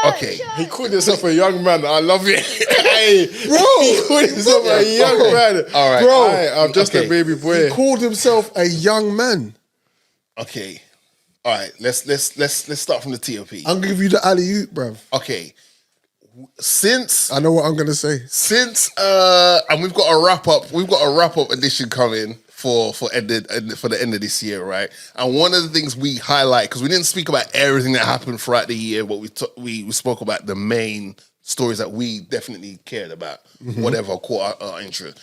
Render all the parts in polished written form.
Okay. He called himself a young man. I love it. Hey, bro. He called himself a young man. All right. Bro, I'm just a baby boy. He called himself a young man. Okay. All right. Let's start from the TOP. I'm gonna give you the alley-oop, bruv. Okay. Since I know what I'm gonna say. And we've got a wrap up edition coming for the end of this year, right? And one of the things we highlight, because we didn't speak about everything that happened throughout the year, but we spoke about the main stories that we definitely cared about, whatever caught our interest.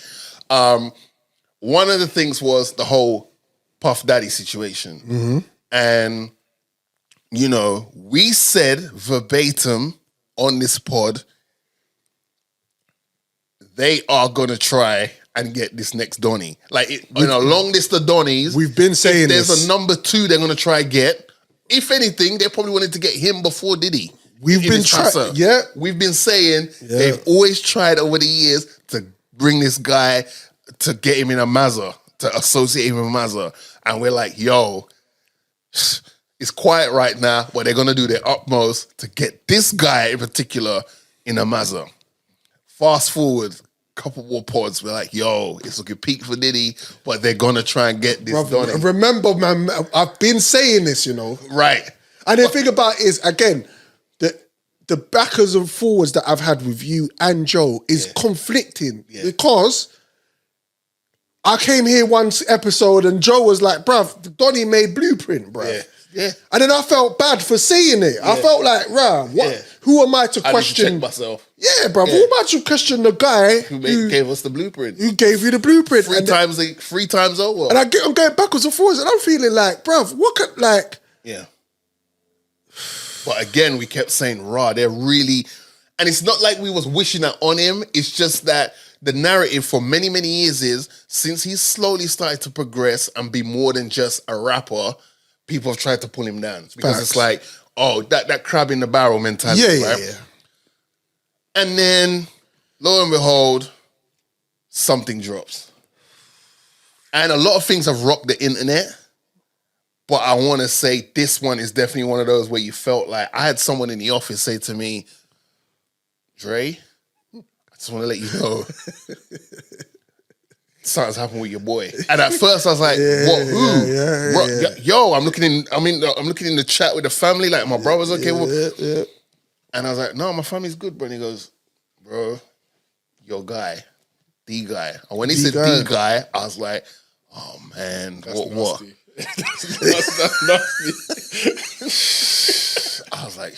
One of the things was the whole Puff Daddy situation, and you know, we said verbatim on this pod, they are gonna try and get this next Donnie. Like, in a long list of Donnies, we've been saying there's a number 2 they're gonna try get. If anything, they probably wanted to get him before Diddy. We've been trying. Yeah, we've been saying they've always tried over the years to bring this guy, to get him in a Mazza, to associate him with Mazza, and we're like, yo, it's quiet right now, but they're gonna do their utmost to get this guy in particular in a Mazza. Fast forward couple more pods, we're like, yo, it's looking peak for Diddy, but they're gonna try and get this done. Remember, man, I've been saying this, you know. Right. And the thing about it is, again, the backers and forwards that I've had with you and Joe is conflicting because I came here one episode and Joe was like, bruv, Donnie made Blueprint, bruv. Yeah. And then I felt bad for saying it. I felt like, what? Yeah. Who am I to question? I need to check myself. Yeah, bro. Who am I to question the guy who gave us the blueprint? Who gave you the blueprint? Three times over. And I'm going backwards and forwards, and I'm feeling like, bruv, what could, like... Yeah. But again, we kept saying, they're really... And it's not like we was wishing that on him. It's just that the narrative for many, many years is, since he's slowly started to progress and be more than just a rapper, people have tried to pull him down. Because it's like, that crab in the barrel mentality, right? Yeah. And then, lo and behold, something drops. And a lot of things have rocked the internet, but I want to say this one is definitely one of those where you felt like, I had someone in the office say to me, Dre, I just want to let you know, something's happened with your boy. And at first I was like, what? Who? Yo, I'm looking in the chat with the family, like my brother's okay. And I was like, no, my family's good, bro. And he goes, bro, your guy, the guy. And when he said the guy, I was like, oh man, what? That's nasty. I was like,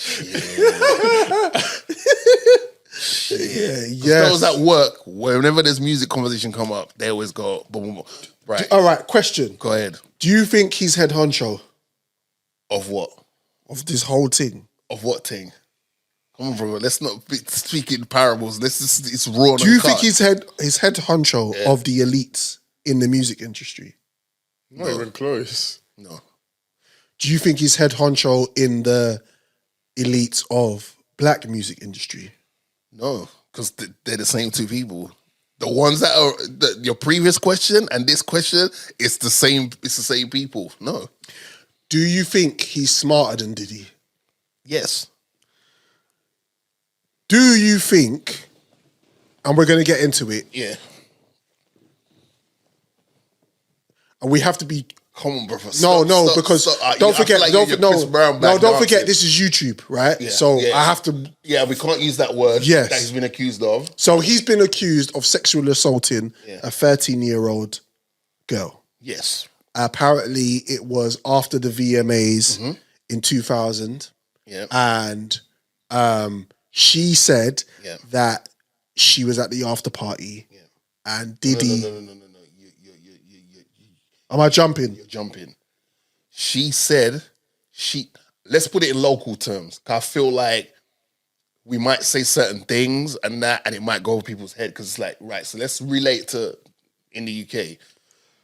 shit. Yeah. Those at work, whenever there's music conversation come up, they always go, boom, boom, boom. Right. All right, question. Go ahead. Do you think he's head honcho? Of what? Of this whole thing. Of what thing? Come on, bro. Let's not speak in parables. It's raw. Do you think he's head honcho of the elites in the music industry? Not even close. No. Do you think he's head honcho in the elites of black music industry? No, because they're the same two people. The ones that are your previous question and this question, it's the same people. No. Do you think he's smarter than Diddy? Yes. Do you think, and we're going to get into it. Yeah. And we have to be... Come on, brother. Because don't forget, don't forget this is YouTube, right? Yeah, so I have to... Yeah, we can't use that word that he's been accused of. So he's been accused of sexually assaulting a 13-year-old girl. Yes. Apparently it was after the VMAs in 2000. Yeah. And she said that she was at the after party and Diddy... No. Am I jumping? You're jumping. She said, let's put it in local terms. Cause I feel like we might say certain things and it might go over people's head because it's like, right, so let's relate to in the UK.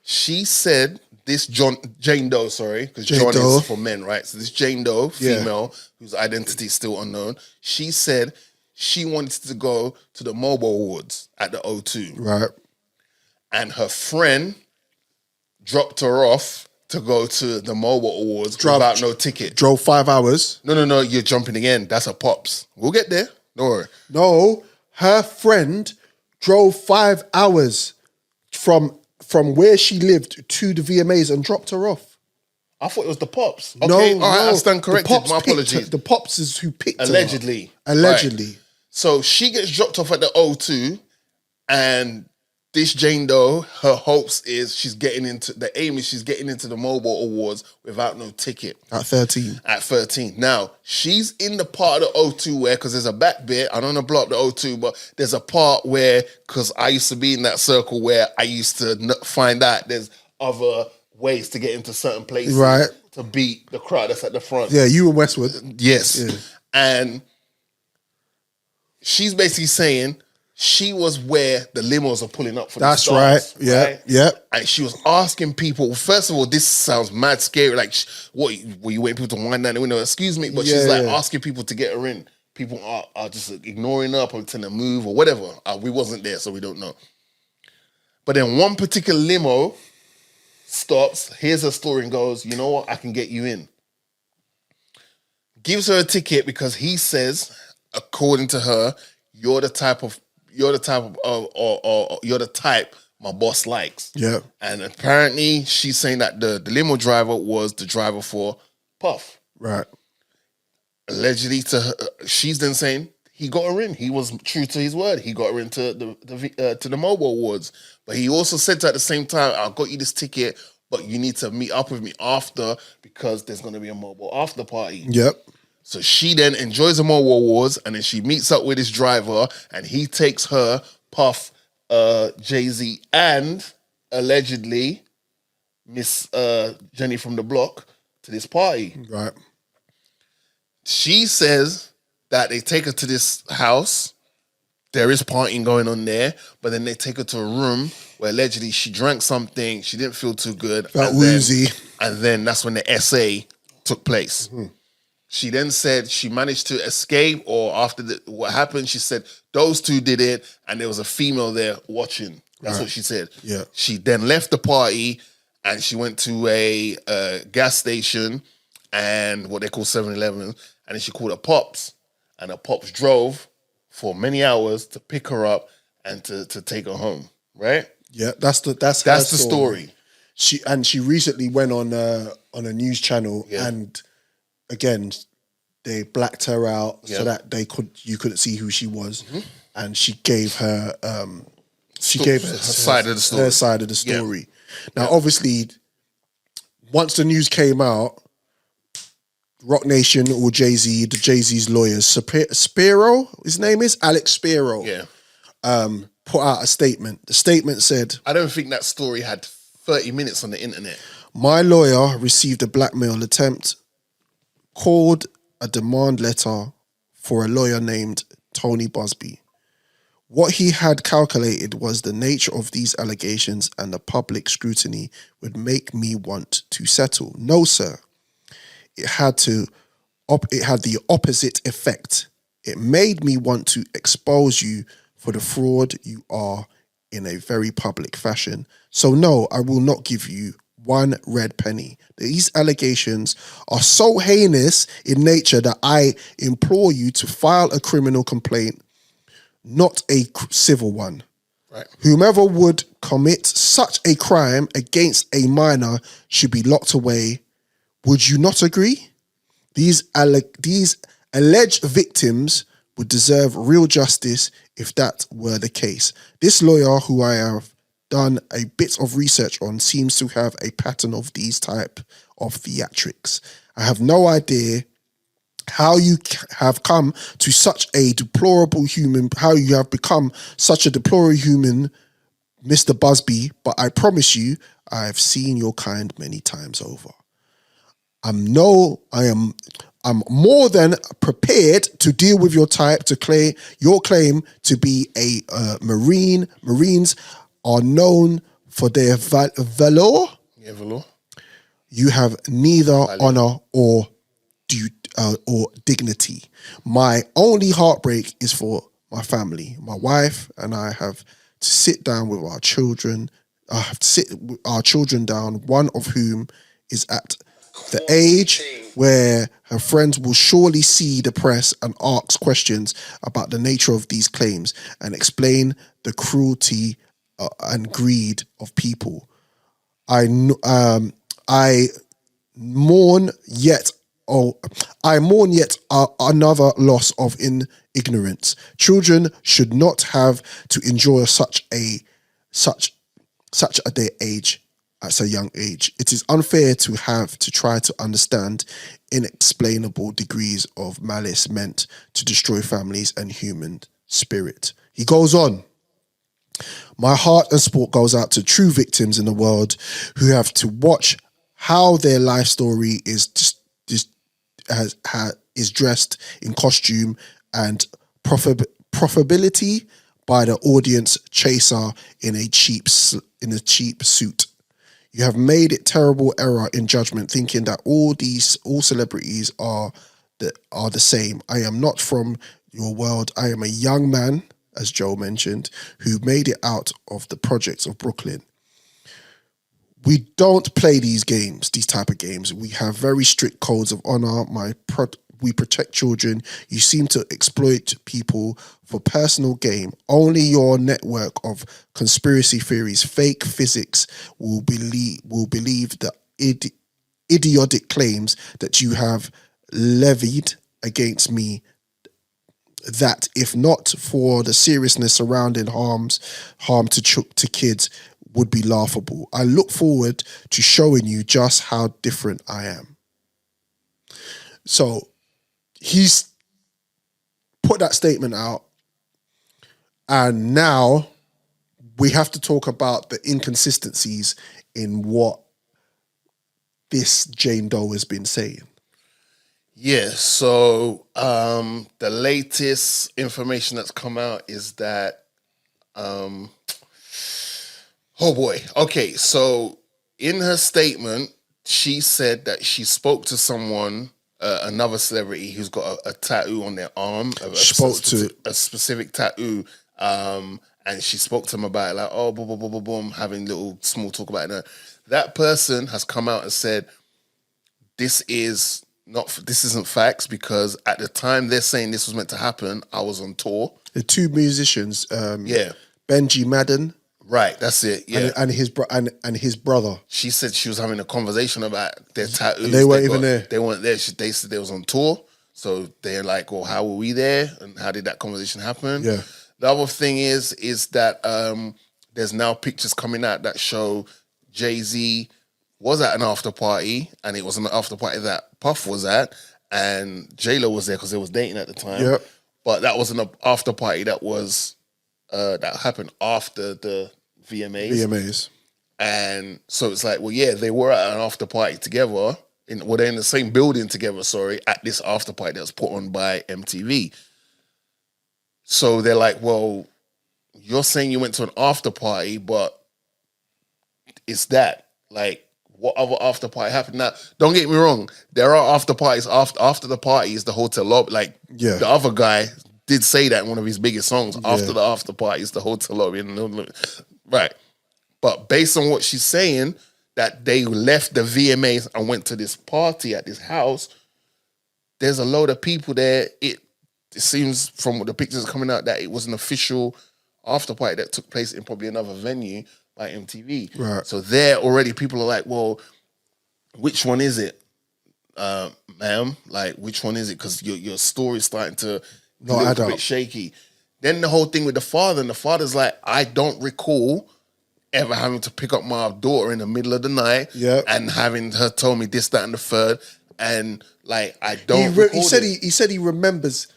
She said this Jane Doe, because John is for men, right? So this Jane Doe, female, whose identity is still unknown, she said she wanted to go to the Mobile Awards at the O2. Right. And her friend dropped her off to go to the Mobile Awards Drove- without no ticket. Drove 5 hours. No, you're jumping again. That's a pops. We'll get there. Don't worry. No, her friend drove 5 hours from where she lived to the VMAs and dropped her off. I thought it was the pops. Okay, all right, I stand corrected. The pops My picked her. apologies. The pops is who picked Allegedly. her. Allegedly. Right. So she gets dropped off at the O2, and this Jane Doe, her hopes is she's getting into the Mobile Awards without no ticket. At 13. At 13. Now, she's in the part of the O2 where, because there's a back bit, I don't want to blow up the O2, but there's a part where, because I used to be in that circle where I used to find out there's other ways to get into certain places Right. to beat the crowd that's at the front. Yeah, you and Westwood. Yes. Yeah. And she's basically saying she was where the limos are pulling up for the That's stars. right. Yeah, yeah. And she was asking people, first of all, this sounds mad scary. Like, what, were you waiting people to wind down the window? Excuse me. But she's like asking people to get her in. People are just ignoring her, probably telling her to move or whatever. We wasn't there, so we don't know. But then one particular limo stops, hears her story and goes, you know what, I can get you in. Gives her a ticket because he says, according to her, you're the type my boss likes. Yeah. And apparently she's saying that the limo driver was the driver for Puff. Right. Allegedly to her, she's then saying he got her in. He was true to his word. He got her into the Mobile Awards. But he also said to her at the same time, I got you this ticket, but you need to meet up with me after because there's going to be a Mobile after party. Yep. So she then enjoys the Mobile Awards and then she meets up with his driver and he takes her, Puff, Jay-Z, and allegedly Miss Jenny from the block to this party. Right. She says that they take her to this house. There is partying going on there, but then they take her to a room where allegedly she drank something, she didn't feel too good. Felt woozy. And then that's when the SA took place. Mm-hmm. She then said she managed to escape, or after what happened, she said those two did it, and there was a female there watching. That's what she said. Yeah. She then left the party, and she went to a gas station, and what they call 7-Eleven, and then she called her Pops, and her Pops drove for many hours to pick her up and to take her home. Right? Yeah, that's the story. She recently went on a news channel and. Again, they blacked her out so that you couldn't see who she was, and she gave her her side of the story. Her side of the story. Yeah. Now, obviously, once the news came out, Rock Nation or Jay-Z, the Jay-Z's lawyers, Spiro, his name is Alex Spiro, put out a statement. The statement said, "I don't think that story had 30 minutes on the internet. My lawyer received a blackmail attempt." Called a demand letter for a lawyer named Tony Buzbee. What he had calculated was the nature of these allegations and the public scrutiny would make me want to settle. No, sir. It had the opposite effect. It made me want to expose you for the fraud you are in a very public fashion. So no, I will not give you one red penny. These allegations are so heinous in nature that I implore you to file a criminal complaint, not a civil one. Right. Whomever would commit such a crime against a minor should be locked away. Would you not agree? These alleged victims would deserve real justice if that were the case. This lawyer, who I have done a bit of research on, seems to have a pattern of these type of theatrics. I have no idea how you have come to such a deplorable human, how you have become such a deplorable human, Mr. Buzbee, but I promise you, I have seen your kind many times over. I'm more than prepared to deal with your type to claim your claim to be a Marine. Marines are known for their valor. Yeah, valor. You have neither honor or dignity. My only heartbreak is for my family. My wife and I have to sit down with our children. I have to sit our children down, one of whom is at the age where her friends will surely see the press and ask questions about the nature of these claims and explain the cruelty and greed of people. I mourn yet. Oh, I mourn yet another loss of ignorance. Children should not have to endure such at their age, at a young age. It is unfair to have to try to understand inexplainable degrees of malice meant to destroy families and human spirit. He goes on. My heart and support goes out to true victims in the world who have to watch how their life story is is dressed in costume and profitability by the audience chaser in a cheap suit. You have made it terrible error in judgment, thinking that all celebrities are the same. I am not from your world. I am a young man, as Joe mentioned, who made it out of the projects of Brooklyn. We don't play these type of games. We have very strict codes of honor. We protect children. You seem to exploit people for personal gain. Only your network of conspiracy theories, fake physics will believe the idiotic claims that you have levied against me. That, if not for the seriousness surrounding harm to kids, would be laughable. I look forward to showing you just how different I am. So he's put that statement out, and now we have to talk about the inconsistencies in what this Jane Doe has been saying. Yeah, so the latest information that's come out is that oh boy. Okay, so in her statement, she said that she spoke to someone, another celebrity who's got a tattoo on their arm, a specific tattoo, and she spoke to him about it, like, oh, boom, boom, boom, boom, boom, having little small talk about it. That person has come out and said, this isn't facts, because at the time they're saying this was meant to happen, I was on tour. The two musicians, Benji Madden. Right, that's it. Yeah, and his brother. She said she was having a conversation about their tattoos. And they weren't even there. They weren't there. They said they was on tour. So they're like, well, how were we there? And how did that conversation happen? Yeah. The other thing is that there's now pictures coming out that show Jay-Z was at an after party, and it was an after party that Puff was at, and J-Lo was there because they was dating at the time. Yep. But that was an after party that was that happened after the VMAs. And so it's like, well, yeah, they were at an after party together. They're in the same building together, at this after party that was put on by MTV. So they're like, well, you're saying you went to an after party, but it's that. Like, what other after party happened? Now, don't get me wrong, there are after parties. After the party is the hotel lobby. Like, the other guy did say that in one of his biggest songs. After the after party is the hotel lobby. Right. But based on what she's saying, that they left the VMAs and went to this party at this house, there's a load of people there. It seems from what the pictures are coming out that it was an official after party that took place in probably another venue by MTV. Right. So there already people are like, well, which one is it, ma'am? Like, which one is it? Because your story's starting to look a bit shaky. Then the whole thing with the father, and the father's like, I don't recall ever having to pick up my daughter in the middle of the night and having her tell me this, that, and the third. And like, I don't. He said he remembers.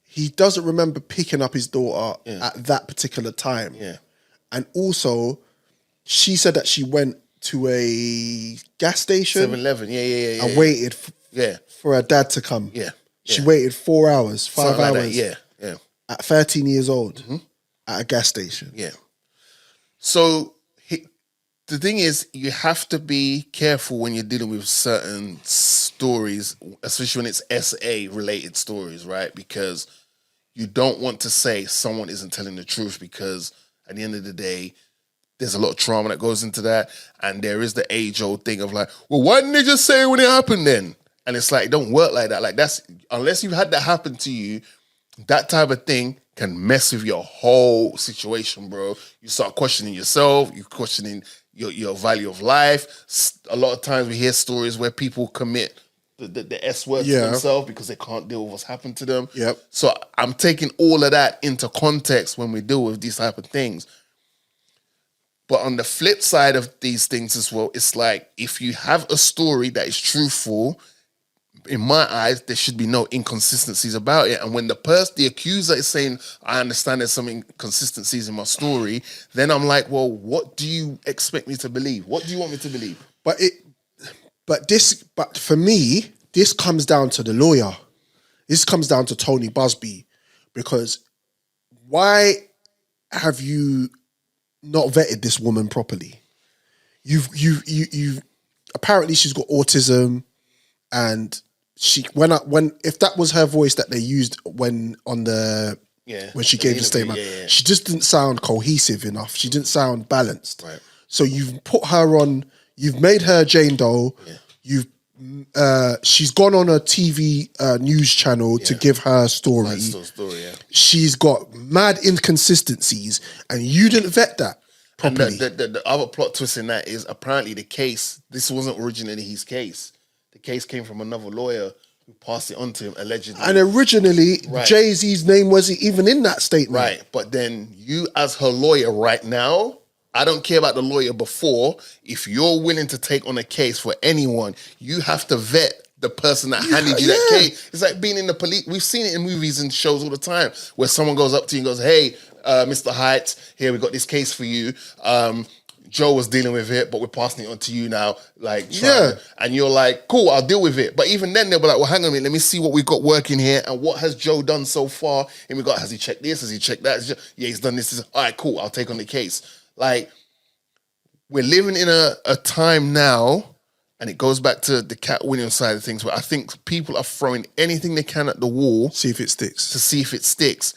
He doesn't remember picking up his daughter at that particular time. Yeah. And also, she said that she went to a gas station, 7-Eleven, and waited for her dad to come. Yeah. She waited 4 hours, 5 hours. Like that. Yeah. At 13 years old, at a gas station. Yeah. So the thing is, you have to be careful when you're dealing with certain stories, especially when it's SA related stories, right? Because you don't want to say someone isn't telling the truth, because at the end of the day, there's a lot of trauma that goes into that. And there is the age-old thing of like, well, why didn't they just say when it happened then? And it's like, it don't work like that. Like that's, unless you've had that happen to you, that type of thing can mess with your whole situation, bro. You start questioning yourself, you're questioning your value of life. A lot of times we hear stories where people commit the S word to themselves because they can't deal with what's happened to them. Yep. So I'm taking all of that into context when we deal with these type of things. But on the flip side of these things as well, it's like if you have a story that is truthful, in my eyes, there should be no inconsistencies about it. And when the accuser is saying, I understand there's some inconsistencies in my story, then I'm like, well, what do you expect me to believe? What do you want me to believe? But for me, this comes down to the lawyer. This comes down to Tony Buzbee, because why have you not vetted this woman properly? You've apparently she's got autism, and if that was her voice that they used when she gave the statement, she just didn't sound cohesive enough. She didn't sound balanced. Right. So you've put her on. You've made her Jane Doe. Yeah. She's gone on a TV news channel to give her story. She's got mad inconsistencies, and you didn't vet that properly. And the other plot twist in that is apparently the case. This wasn't originally his case. The case came from another lawyer who passed it on to him allegedly. And originally, Jay-Z's name wasn't even in that statement. Right, but then you as her lawyer right now, I don't care about the lawyer before. If you're willing to take on a case for anyone, you have to vet the person that handed you that case. It's like being in the police. We've seen it in movies and shows all the time where someone goes up to you and goes, hey, Mr. Heights, here, we got this case for you. Joe was dealing with it, but we're passing it on to you now. And you're like, cool, I'll deal with it. But even then, they'll be like, well, hang on a minute, let me see what we've got working here and what has Joe done so far. And we got, has he checked this? Has he checked that? He's done this. All right, cool, I'll take on the case. Like, we're living in a time now, and it goes back to the Cat Williams side of things, where I think people are throwing anything they can at the wall. See if it sticks. To see if it sticks.